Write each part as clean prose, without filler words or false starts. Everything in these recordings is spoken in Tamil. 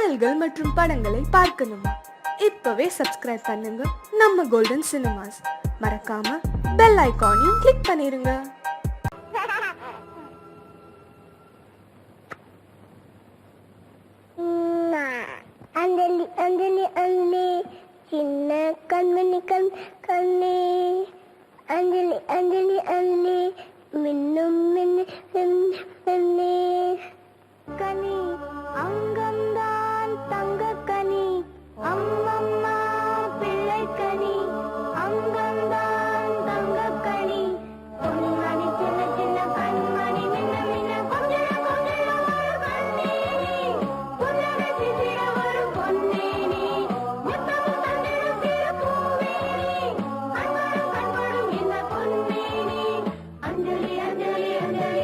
பாடல்கள் மற்றும் படங்களை பார்க்கணுமா? இப்பவே சப்ஸ்கிரைப் பண்ணுங்க நம்ம கோல்டன் சினிமாஸ். மறக்காம பெல் ஐகானையும் கிளிக் பண்ணிருங்க. அஞ்சலி அஞ்சலி அஞ்சலி சின்ன கண்மணி கண்ணே அஞ்சலி அஞ்சலி அஞ்சலி மின்னும் மின்னே கனி அங்கம்தான் தங்க கனி அம்மம்மா பிள்ளை கனி அங்கம்தான் தங்க கனி பொன்மணி சின்ன சின்ன கண்மணி மின்ன மின்ன கொஞ்சம் கொஞ்சம் ஒரு கண்ணேனி புன்னகை சிசிர ஒரு பொன்னேனி முத்தமும் தந்திடும் சிறு பூவேனி கண்படும் கண்படும் இந்த பொன்னேனி அஞ்சலி அஞ்சலி அஞ்சலி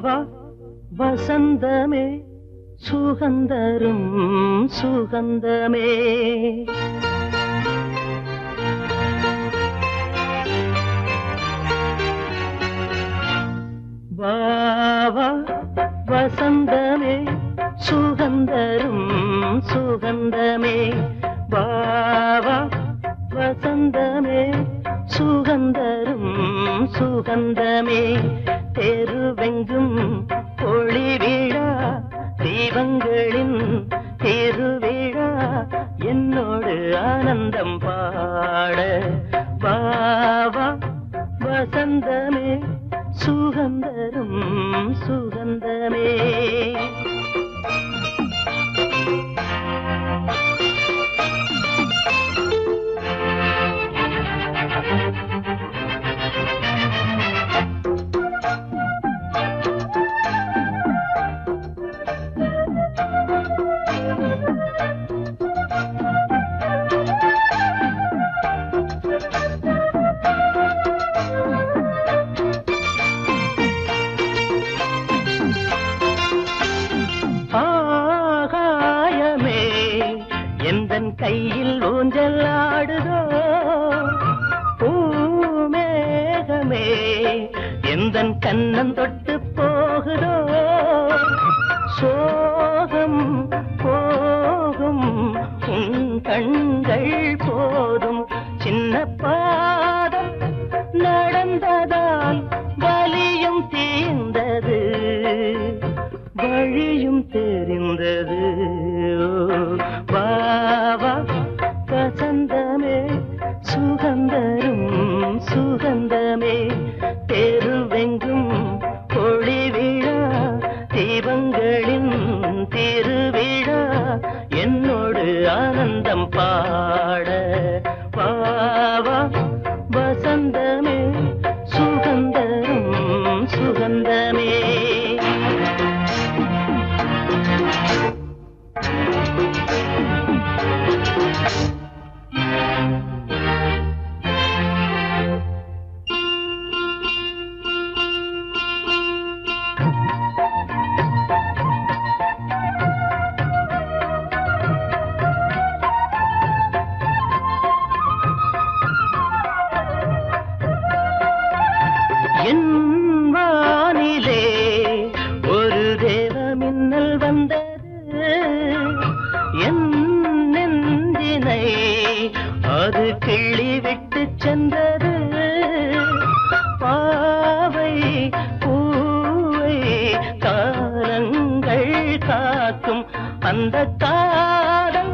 வா வசந்தமே சுகந்தரும் சுகந்தமே வா வா வசந்தமே சுகந்தரும் சுகந்தமே வா வா வசந்தமே சுகந்தரும் சுகந்தமே தெருவெங்கும் ஒளி விழா தீபங்களின் திருவிழா என்னோடு ஆனந்தம் பாட வா வா வசந்தமே சுகந்தரும் சுகந்தமே கையில் ஊஞ்சல் ஆடுதோ பூமேகமே எந்தன் கண்ணன் தொட்டு போகுதோ சோகம் போகும் உன் கண்கள் போதும் சின்ன பாதம் நடந்ததால் வலியும் தீர்ந்தது வழியும் தெரிந்தது வா வா வசந்தமே சுகந்தரும் சுகந்தமே தெருவெங்கும் ஒளி விழா தீபங்களின் திருவிழா என்னோடு ஆனந்தம் பாட வா வா வசந்தமே சுகந்தரும் சுகந்தமே என் வானிலே ஒரு தேவ மின்னல் வந்தது என் நெஞ்சினை அது கிள்ளி விட்டு சென்றது பாவை பூவை காலங்கள் காக்கும் அந்த காதல்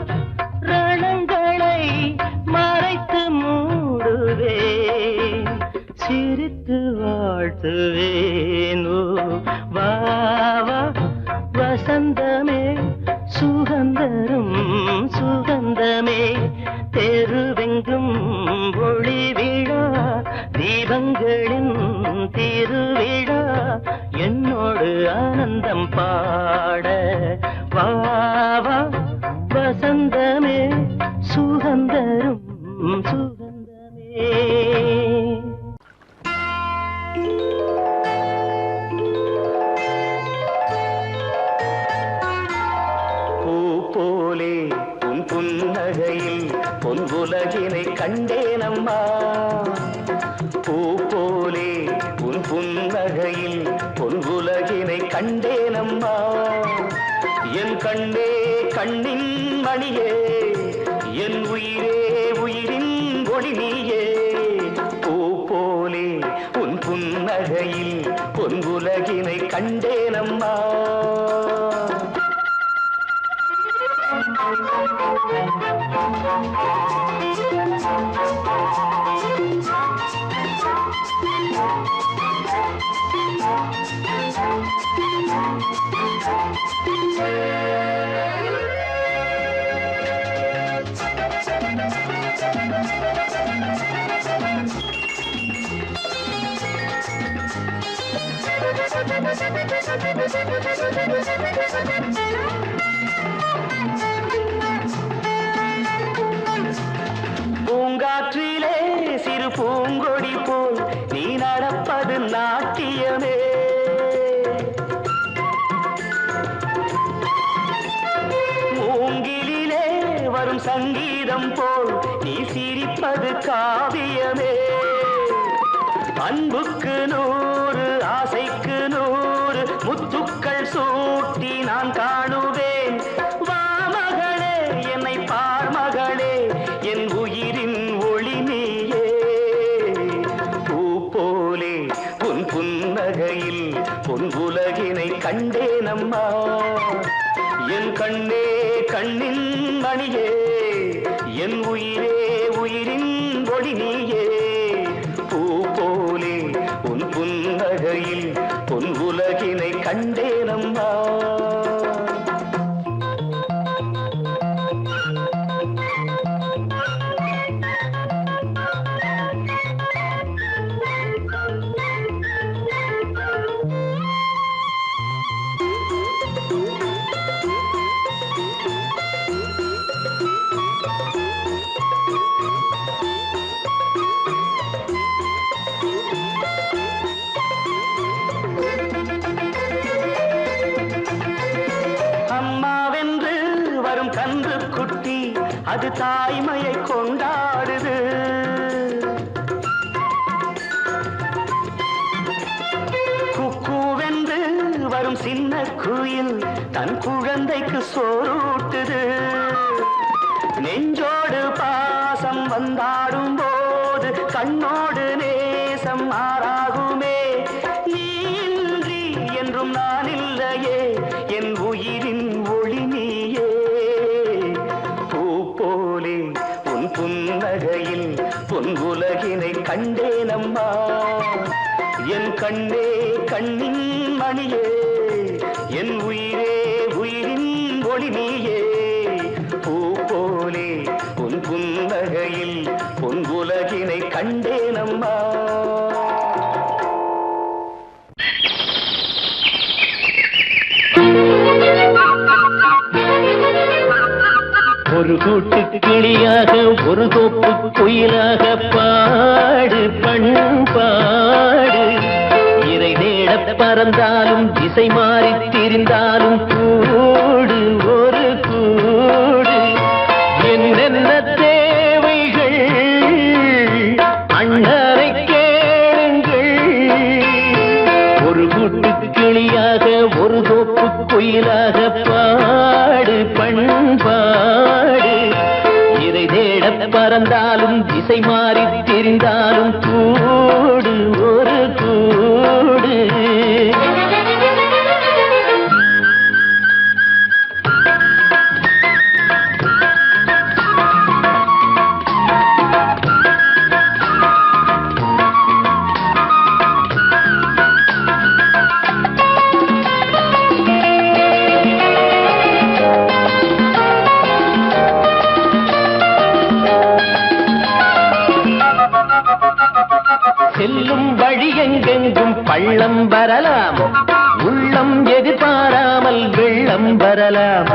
ரணங்களை மறைத்து மூடுவே சிரித்து வாழ்த்துவேனோ வா வா வசந்தமே சுகந்தரும் சுகந்தமே தெருவெங்கும் ஒளி விழா தீபங்களின் திருவிழா என்னோடு ஆனந்தம் பாட வா வா வசந்தமே சுகந்தரும் சுகந்தமே போலே உன் புன்னகையில் பொன் உலகினை கண்டேனம்மா பூ போலே உன் புன்னகையில் பொன் உலகினை கண்டேனம்மா என் கண்ணே கண்ணின் மணியே என் உயிரே உயிரின் ஒளி நீயே பூ போலே உன் புன்னகையில் பொன் உலகினை கண்டேனம்மா பூங்காற்றிலே சிறு பூங்கொடி போல் நீ நடப்பது நாட்டியமே அன்புக்கு 100 ஆசைக்கு 100 முத்துக்கள் சூட்டி நான் காணுவேன். வா மகளே என்னை பார் மகளே என் உயிரின் ஒளி நீயே. பூ போலே உன் புன்னகையில் பொன் உலகினை கண்டேனம்மா. என் கண்ணே கண்ணின் மணியே என் உயிரே உயிரின் ஒளி நீயே. பூ போலே உன் புன்னகையில் பொன் உலகினை கண்டேனம்மா. அம்மாவென்று வரும் கன்று குட்டி அது தாய்மையை கொண்டாடுது. குக்கூவென்று வரும் சின்ன குயில் தன் குழந்தைக்கு சோறூட்டுது. நெஞ்சோடு பாசம் வந்தாடும் போது கண்ணோடு நேசம் மாறாகுமே. நீன்றி என்றும் நான் இல்லையே என் உயிரின் ஒளி நீயே. பூ போலே உன் புன்னகையில் பொன் உலகினை கண்டேனம்மா. என் கண்ணே கண்ணின் மணியே என் உயிரே உயிரின் ஒளி நீயே. பூ போலே உன் புன்னகையில் பொன் உலகினை கண்டேனம்மா. ஒரு கூட்டு கிளியாக ஒரு தோப்பு குயிலாக பாடு பண்பாடு. இறை தேட பறந்தாலும் திசை மாறி திரிந்தாலும் கூடு ஒரு கூடு. என்னென்ன தேவைகள் அண்ணரை கேளுங்கள். ஒரு கூட்டு கிளியாக ஒரு தோப்பு குயிலாக பாடு பண்பாடு. இறை தேட பறந்தாலும் திசை மாறி திரிந்தாலும் கூடு ஒரு கூடு. செல்லும் வழி எங்கெங்கும் பள்ளம் வரலாம். உள்ளம் எதிர்பாராமல் வெள்ளம் வரலாம்.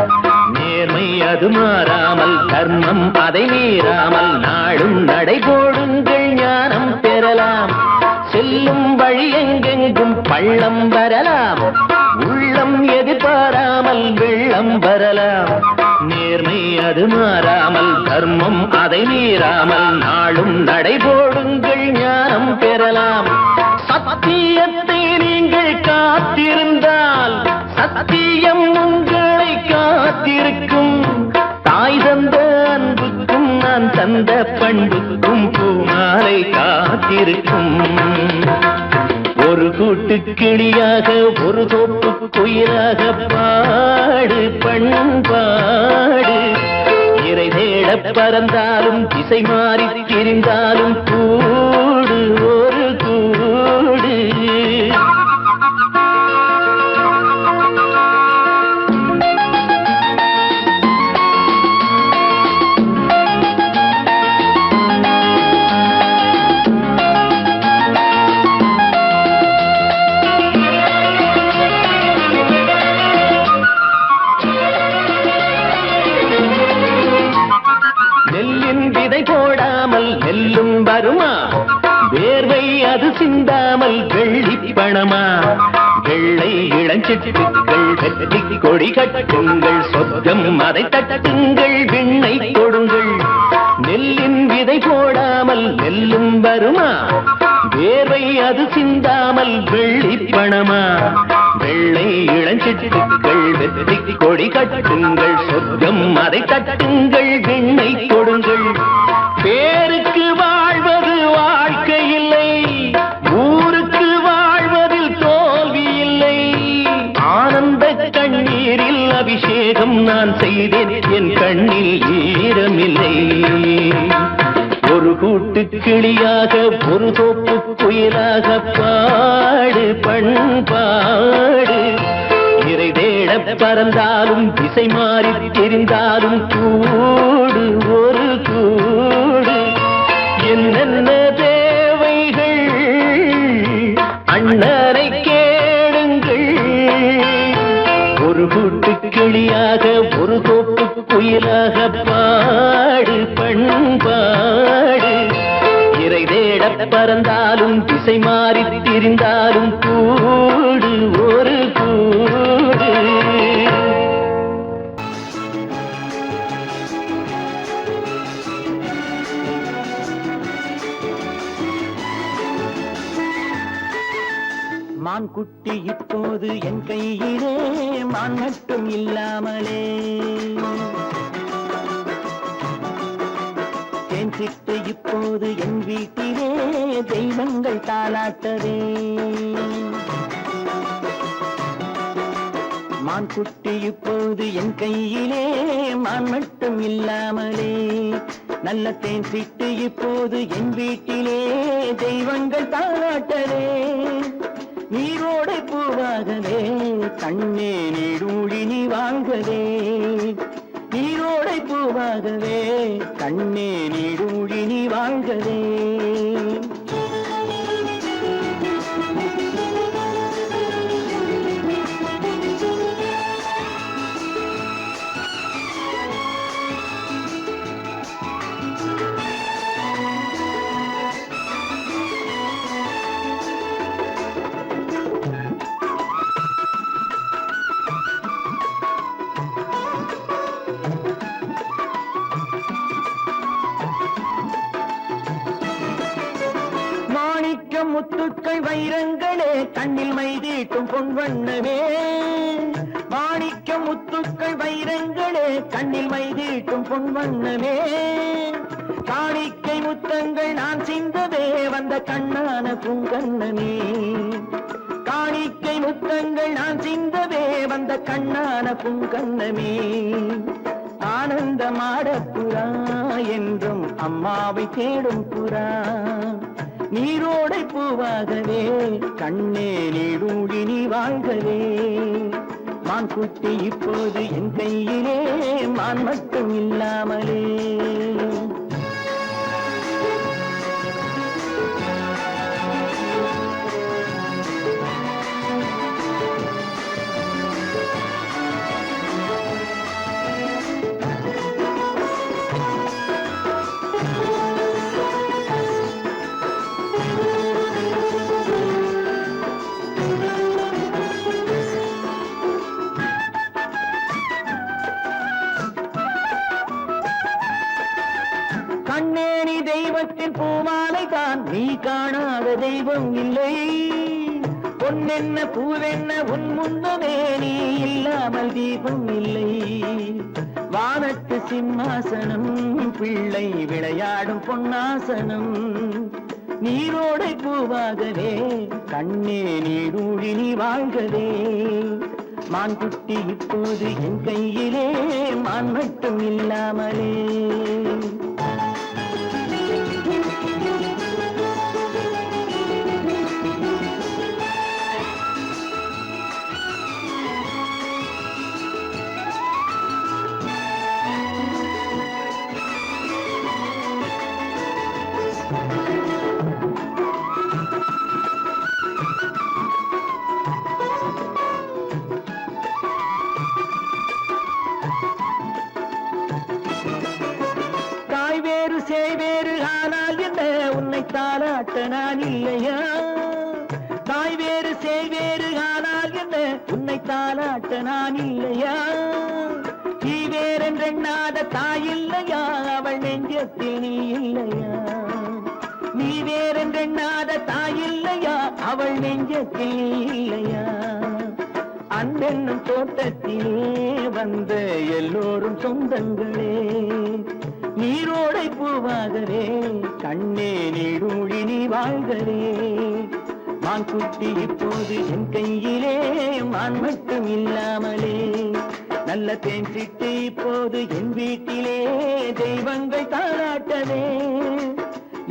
நேர்மை அது மாறாமல் தர்மம் அதை மீறாமல் நாளும் நடைபோடுங்கள் ஞானம் பெறலாம். செல்லும் வழி எங்கெங்கும் பள்ளம் வரலாம். உள்ளம் எதிர்பாராமல் வெள்ளம் வரலாம். நேர்மை அது மாறாமல் தர்மம் அதை மீறாமல் நாளும் நடைபோடுங்கள் ஞானம் பெறலாம். சத்தியத்தை நீங்கள் காத்திருந்தால் சத்தியம் உங்களை காத்திருக்கும். தாய் தந்த அன்புக்கும் நான் தந்த பண்புக்கும் பூமாலை காத்திருக்கும். ஒரு கூட்டு கிளியாக ஒரு தோப்பு குயிலாக பாடு பண்பாடு. இறை தேட பறந்தாலும் திசை மாறி திரிந்தாலும் கூடு ஒரு கூடு. வருமா வேர்வை அது சிந்தாமல் வெள்ளி பணமா வெள்ளை இளஞ்சிட்டுக்கள் வெற்றி கொடி கட்டுங்கள், சொர்க்கம் அதை தட்டுங்கள், விண்ணை கொடுங்கள். நெல்லின் விதை போடாமல் நெல்லும் வருமா, வேர்வை அது சிந்தாமல் வெள்ளி பணமா. வெள்ளை இளஞ்சிட்டுக்கள் வெற்றி கொடி கட்டுங்கள், சொர்க்கம் அதை தட்டுங்கள், விண்ணை கொடுங்கள். பேருக்கு வாழ்வது வாழ்க்கை இல்லை, ஊருக்கு வாழ்வதில் தோல்வி இல்லை. ஆனந்த கண்ணீரில் அபிஷேகம் நான் செய்தேன், என் கண்ணில் ஈரமில்லை. ஒரு கூட்டு கிளியாக ஒரு தோப்பு குயிலாக பாடு பண்பாடு. இறை தேட பறந்தாலும் திசை மாறி தெரிந்தாலும் கூடு ஒரு கூடு. என்னென்ன தேவைகள் அண்ணரை கேளுங்கள். ஒரு கூட்டு கிளியாக ஒரு தோப்பு குயிலாக பாடு பண்பாடு. இறை தேட பறந்தாலும் திசை மாறி திரிந்தாலும் கூடு ஒரு கூடு. மான் குட்டி இப்போது என் கையிலே, மான் மட்டும் இல்லாமலே. தேன் சிட்டு இப்போது என் வீட்டிலே, தெய்வங்கள் தாலாட்டதே. மான் குட்டி இப்போது என் கையிலே, மான் மட்டும் இல்லாமலே. நல்ல தேன் சிட்டு இப்போது என் வீட்டிலே, தெய்வங்கள் தாலாட்டதே. நீரோடை பூவாகவே கண்ணே நீடூழி நீ வாழ்கவே. நீரோடை பூவாகவே கண்ணே நீடூழி நீ வாழ்கவே. முத்துக்கள் வைரங்களே கண்ணில் மைதீட்டும் பொன்வண்ணமே. மாணிக்க முத்துக்கள் வைரங்களே கண்ணில் மைதீட்டும் பொன்வண்ணமே. காணிக்கை முத்தங்கள் நான் சிந்தவே வந்த கண்ணான பூங்கண்ணமே. காணிக்கை முத்தங்கள் நான் சிந்தவே வந்த கண்ணான பூங்கண்ணமே. ஆனந்தமாட புறா என்றும் அம்மாவை தேடும் புறா. நீரோடை பூவாகவே கண்ணே நீடூழி நீ வாழ்கவே. மான் குட்டி இப்போது என் கையிலே, மான் மட்டும் இல்லாமலே. கண்ணே நீ தெய்வத்தின் பூமாலை தான், நீ காணாத தெய்வம் இல்லை. பொன்னென்ன பூவென்ன உன் முன்னமே, நீ இல்லாமல் தீபம் இல்லை. வானத்து சிம்மாசனம் பிள்ளை விளையாடும் பொன்னாசனம். நீரோடை பூவாகவே கண்ணே நீடூழி நீ வாழ்கவே. மான் குட்டி இப்போது என் கையிலே, மான் மட்டும் இல்லாமலே. சேவேறு ஆனால் என்ன, உன்னை தாலாட்ட நான் இல்லையா? தாய் வேறு சேவேறு ஆனால் உன்னை தாலாட்ட நான் இல்லையா? நீ வேறென்றெண்ணாத தாயில்லையா? அவள் நெஞ்சத்தில் நீ இல்லையா? நீ வேறென்றெண்ணாத தாயில்லையா? அவள் நெஞ்சத்தில் நீ இல்லையா? அன்பென்னும் தோட்டத்திலே வந்த எல்லோரும் சொந்தங்களே, நீரோடை பூவாகவே கண்ணே நீடூழி நீ வாழ்கவே. மான் குட்டி இப்போது என் கையிலே, மான் மட்டும் இல்லாமலே. நல்ல தேன் சிட்டு இப்போது என் வீட்டிலே, தெய்வங்கள் தாராட்டவே.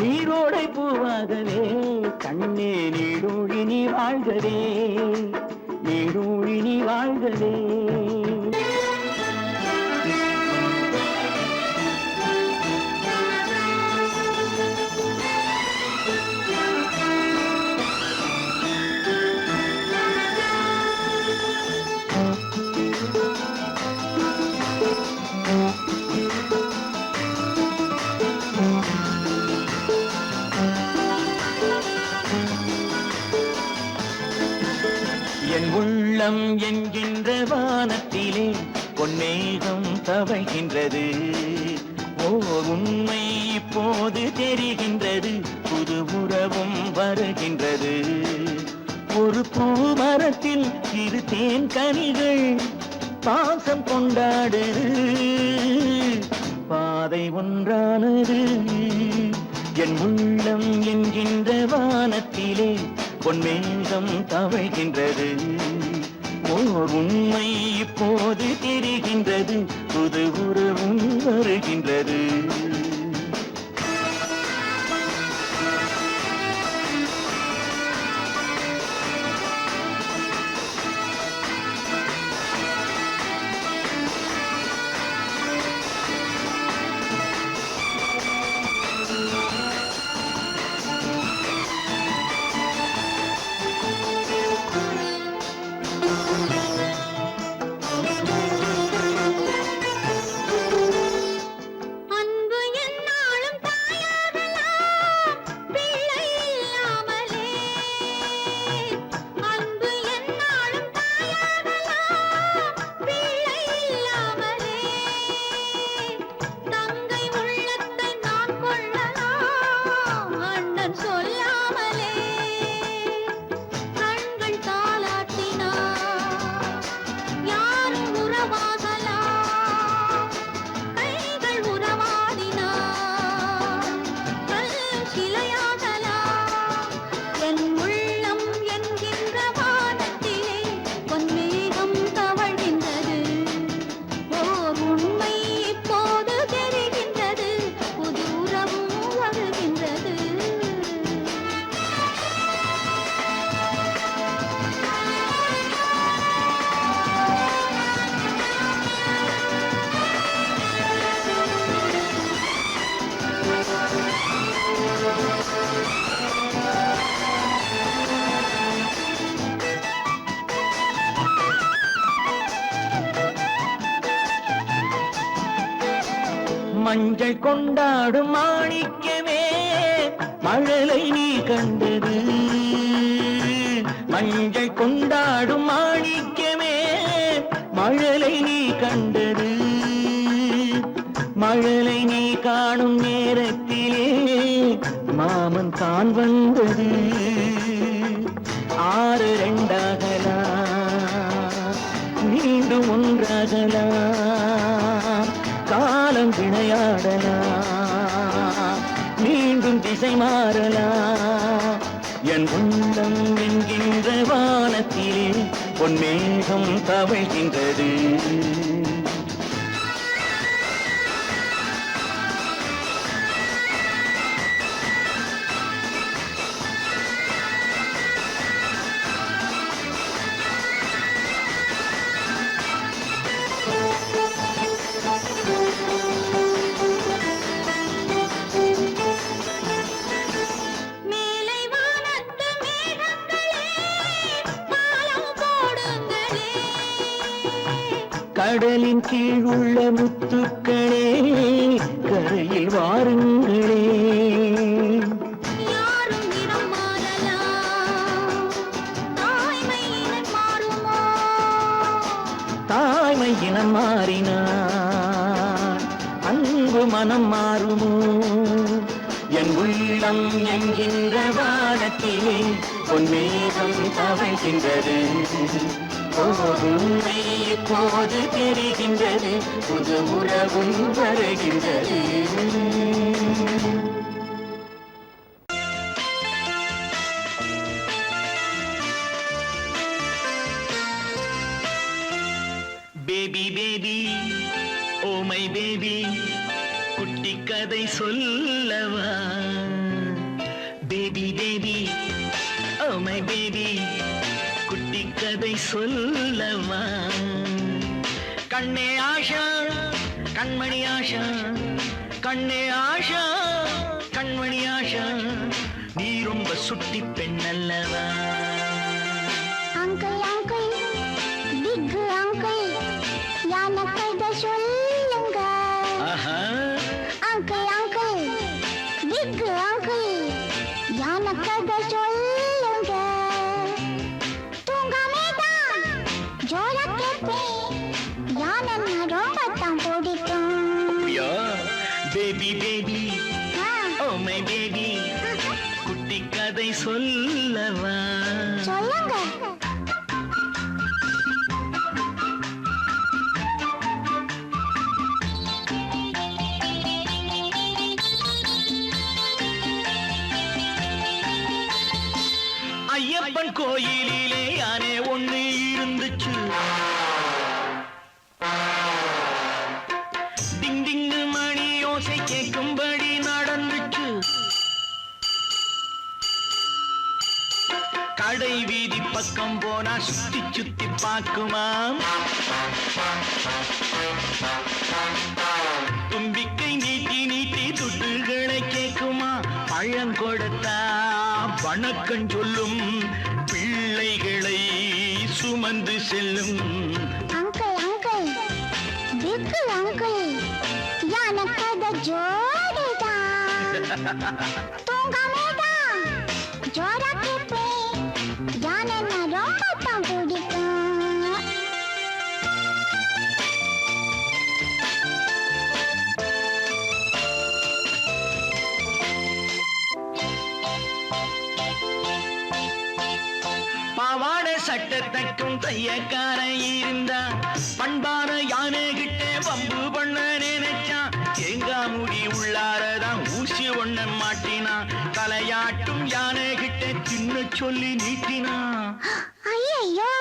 நீரோடை பூவாகவே கண்ணே நீடூழி நீ வாழ்கவே, நீடூழி நீ வாழ்கவே. என் உள்ளம் என்கின்ற வானத்திலே பொன்னேகம் தவழ்கின்றது. ஓர் உண்மை இப்போது தெரிகின்றது, புது உறவும் வருகின்றது. ஒரு பூமரத்தில் இரு தேன் கனிகள் பாசம் கொண்டாடு, பாதை ஒன்றானது. என் உள்ளம் என்கின்ற வானத்திலே பொன்மேகம் தவழ்கின்றது. ஓர் உண்மை இப்போது தெரிகின்றது, புது உறவும் வருகின்றது. மஞ்சள் கொண்டாடும் மாணிக்கமே மழலை நீ கண்டது. மஞ்சள் கொண்டாடும் மாணிக்கமே மழலை நீ கண்டது. மழலை நீ காணும் நேரத்திலே மாமன் தான் வந்தது. 6 2ஆகலாம், மீண்டும் ஒன்றாகலாம். காலம் விளையாடலாம், மீண்டும் திசை மாறலாம். என் உள்ளம் என்கின்ற வானத்திலே பொன்மேகம் தவழ்கின்றது. கடலின் கீழ் உள்ள முத்துக்களே கரையில் வாருங்களே. யாரும் நிறம் மாறலாம், தாய்மை இனம் மாறுமோ? மனம் மாறினான் அன்பு மனம் மாறுமோ என் உள்ளம் என்கின்ற வானத்திலே பொன்மேகம் தவழ்கின்றது உண்மை இப்போது தெரிகின்றது புது உறவும் வருகின்றது baby baby oh my baby குட்டி கதை சொல்லவா baby baby oh my baby குட்டி கதை சொல்லவா கண்ணே ஆஷா கண்மணி ஆஷா கண்ணே ஆஷா கண்மணி ஆஷா நீ ரொம்ப சுட்டி பெண் அல்லவா அங்கிள் அங்கிள் பிக் அங்கிள் யான கதை சொல்லுங்க ஆஹா அங்கிள் அங்கிள் பிக் அங்கிள் யான கதை சொல்லுங்க தூங்காமே தான் ஜோரா கேட்பேன் யானை ரொம்ப தான் பிடிக்கும் baby baby oh my baby குட்டி கதை சொல்லவா சொல்லுங்க ஐயப்பன் கோயிலிலே யானே ஒண்ணு இருந்துச்சு டிங் டிங் மணி ஓசை கேட்கும்படி நடந்துச்சு கடை வீதி பக்கம் போனா சுத்தி சுத்தி பார்க்குமாம் தும்பிக்கை நீட்டி நீட்டி துட்டுகளை கேட்குமா பழம் கொடுத்தா வணக்கம் சொல்லும் பிள்ளைகளை சுமந்து செல்லும் அங்கிள் அங்கிள் பிக் அங்கிள் யானை கதை ஜோடிதான் தூங்காமே தான் ஜோரா கேட்பேன் யானை ரொம்ப தான் பிடிக்கும் பாவாடை சட்டை தைக்கும் தையக்காரன் இருந்தா பண்பான யானை கிட்ட வம்பு பண்ண நினைச்சான் தேங்காய் முடி உள்ளாரதான் ஊசி ஒண்ண மாட்டினா தலையாட்டும் யானை கிட்ட சின்ன சொல்லி நீட்டினா ஐயோ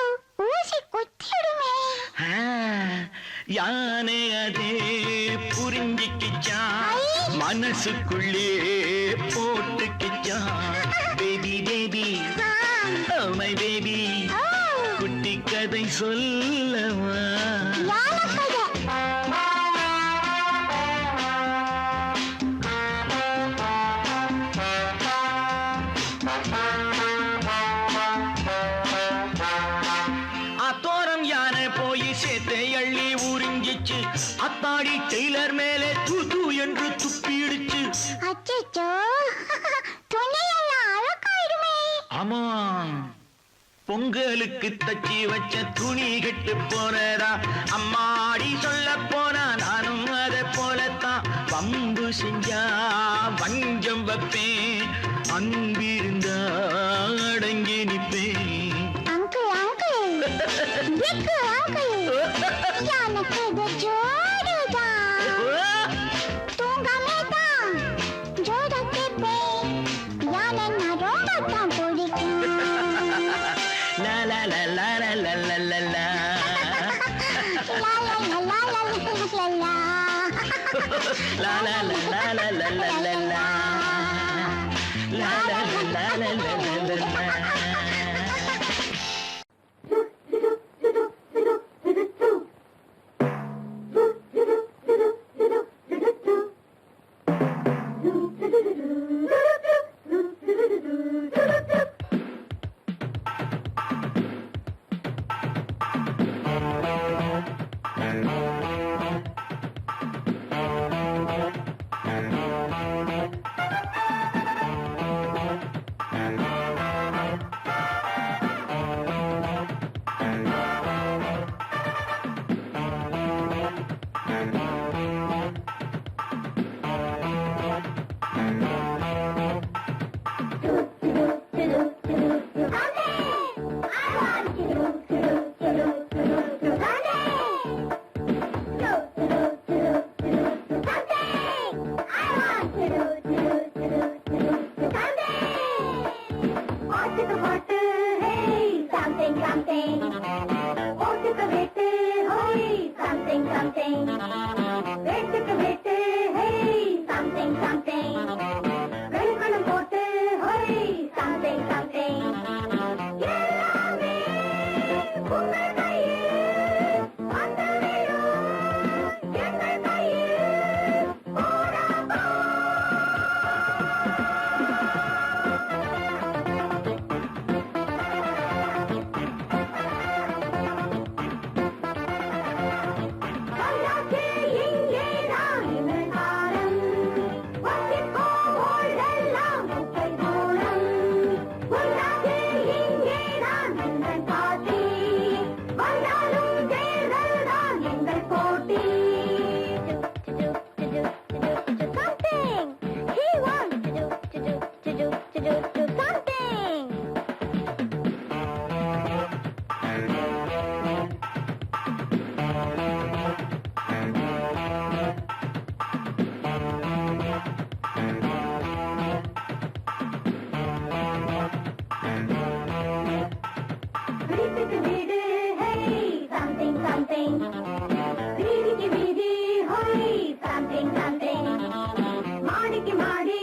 ஊசி குத்திடுமே யானை அதே புரிஞ்சிக்கிச்சான் மனசுக்குள்ளே போட்டுக்கிச்சான் baby baby oh my baby குட்டி கதை சொல்லவா யானை கதை அத்தோரம் யானை போய் சேத்தை அள்ளி உறிஞ்சிச்சு அத்தாடி டெய்லர் மேலே தூ என்று துப்பிடுச்சு அச்சோ துணியெல்லாம் அழகாயிடுமே ஆமா பொங்கலுக்கு தச்சி வச்ச துணி கெட்டு போனதா அம்மாடி சொல்ல போனா நானும் அதை போலத்தான் பம்பு செஞ்சா வஞ்சம் வைப்பேன் அன்பிருந்தா அடங்கி நிப்பேன் அங்கிள் அங்கிள் பிக் அங்கிள் யானை கதை ஜோடிதான் தூங்காமே தான் ஜோரா கேட்பேன் யானை ரொம்ப தான் பிடிக்கும் லா லா லா லா லா லா லா லா லா. லா லா லா லா லா லா லா லா லா லா லா லா லா லா லா லா. லா லா லா லா லா லா லா லா லா. போட்டுக்கு போட்டு something something போட்டுக்கு வெட்டு something something வெட்டுக்கு வெட்டு something something வெளுக்கணும் போட்டு something something எல்லாமே உங்கள் கையில் அந்த வேலும் எங்கள் கையில் போடாமல் சொல்லாச்சு இங்கேதான் எங்கள் காலம் வசிப்போ ஓடெல்லாம் குப்பை தூரம் சொல்லாச்சு இங்கேதான் எங்கள் பாட்டி வந்தாலும் தேர்தல் தான் எங்கள் போட்டி something he wants to do something வீட்டுக்கு வீடு something something வீதிக்கு வீதி something something மாடிக்கு மாடி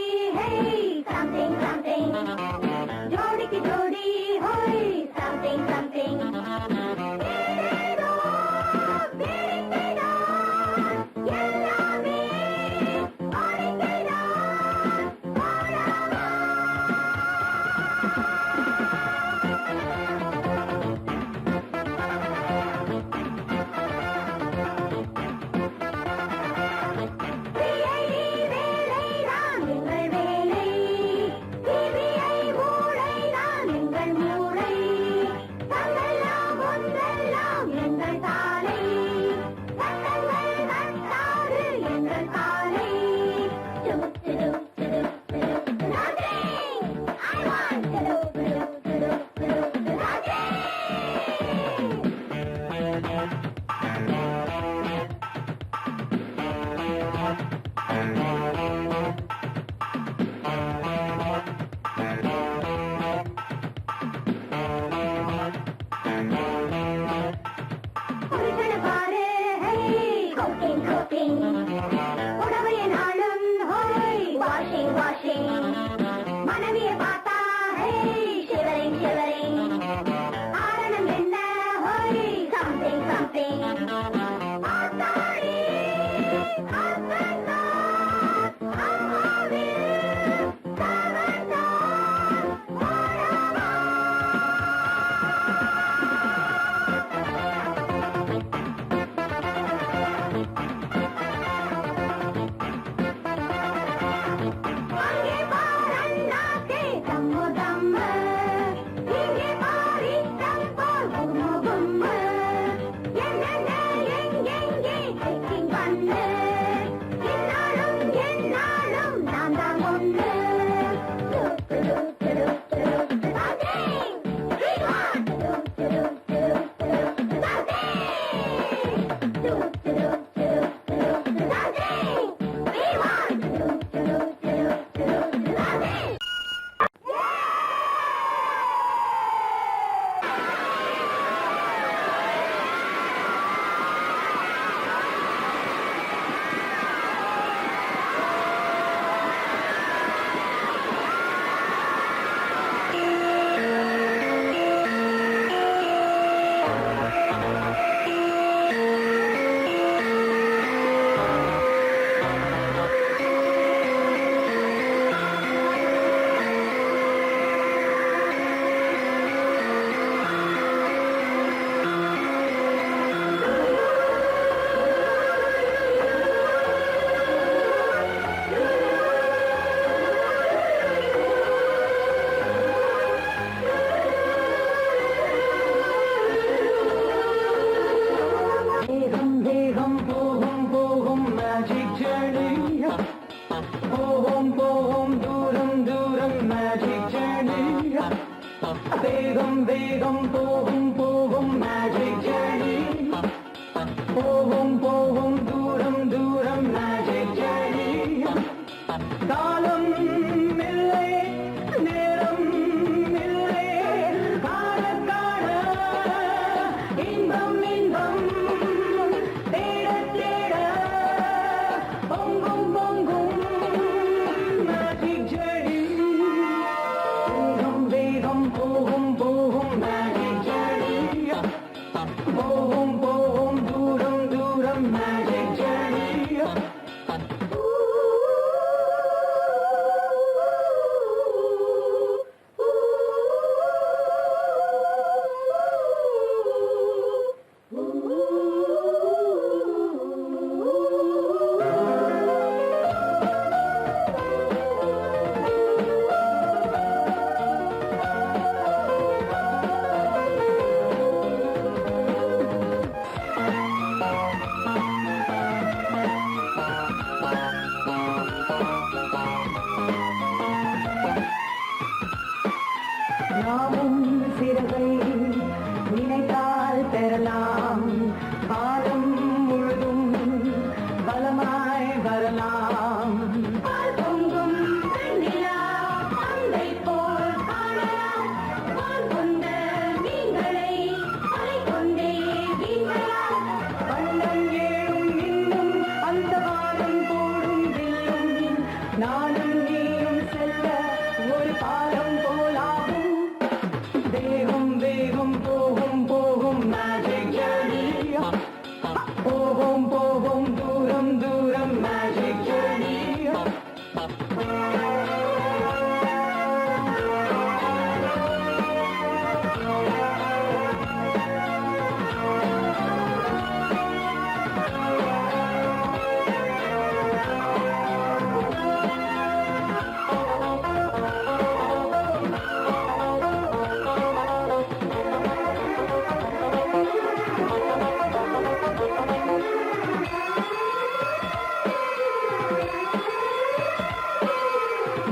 something something ஜோடிக்கு ஜோடி something something ஏதேதோ வேடிக்கைதான் எல்லாமே வாடிக்கைதான் போடாமல் CID வேலைதான் எங்கள் வேலை CBI மூளைதான் எங்கள் மூளை தங்கெல்லாம் ஒன்றெல்லாம் எங்கள் சாலை சட்டங்கள் நட்டாறு எங்கள் காலை Nothing! I want nothing! புருஷனை பாரு கோட்டிங் கோட்டிங் உடவைய நாளும் வாஷிங் வாஷிங் மனைவியை பார்த்தா ஷிவரிங் ஷிவரிங் ஆரணம் என்ன சம்திங் சம்திங் ஆத்தாடி அத்தன்னா அம்மாவே சவன்னா ஓடவா அங்கே பார் அண்ணாக்கே தம்மு தம்மு இங்கே பார் இஷ்டம் போல் கும்மு கும்மு என்னென்ன எங்கெங்கே செக்கிங் பண்ணு இந்நாளும் எந்நாளும் நான் தான் ஒன்று வேகம் வேகம் போகும் போகும் மேஜிக் ஜர்னி போகும் போகும் தூரம் தூரம் மேஜிக் ஜர்னி காலம் இல்லை நேரம் இல்லை நாமும் சிறகை நினைத்தால் பெறலாம் காலம் முழுதும் பலமாய் வரலாம் பொங்கும் வெண்ணிலா பந்தை போல் காணலாம் வான் கொண்ட மீன்களை அலை கொண்டே வீசலாம் வண்ணம் ஏழும் இன்னும் அந்த வானம் போடும் வில்லும் நானும் நீயும் செல்ல ஒரு பாலம் போலாகும் வேகம் வேகம் போகும் போகும் மேஜிக் ஜர்னி போகும் போகும் தூரம் தூரம் மேஜிக் ஜர்னி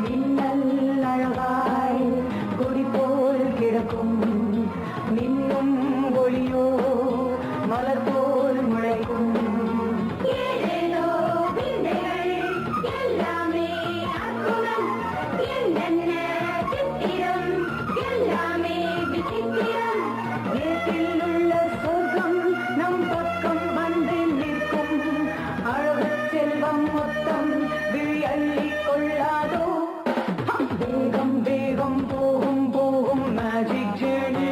மின்னல் அழகாய் கொடி போல் கிடக்கும் மின்னும் ஒளியோ மலர் போல் முளைக்கும் ஏதேதோ விந்தைகள் எல்லாமே அற்புதம் என்னென்ன சித்திரம் எல்லாமே விசித்திரம் வீட்டில் உள்ள சொர்க்கம் நம் பக்கம் வந்து நிற்கும் அழகு செல்வம் மொத்தம் விழி அள்ளிக் கொள்ளாதோ வேகம் வேகம் போகும் போகும் மேஜிக் ஜேர்னி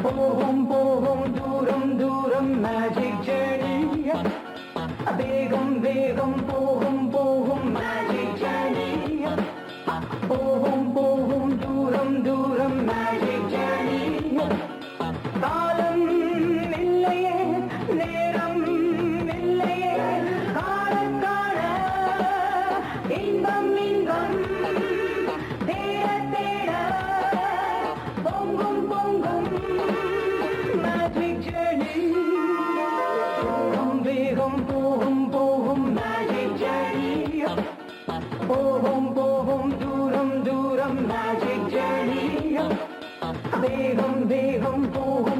போகும் போகும் தூரம் தூரம் மேஜிக் ஜேர்னி வேகம் வேகம் போகும் போகும் மேஜிக் ஜேர்னி போகும் போகும் தூரம் தூரம் மேஜிக் ஜேர்னி காலம் இல்லையே நேரம் இல்லையே காண காண இன்பம் இன்பம் தேட தேட பொங்கும் பொங்கும் மேஜிக் ஜர்னி போகும் வேகம் போகும் போகும் மேஜிக் ஜர்னி போகும் போகும் தூரம் தூரம் மேஜிக் ஜர்னி வேகம் வேகம் போகும்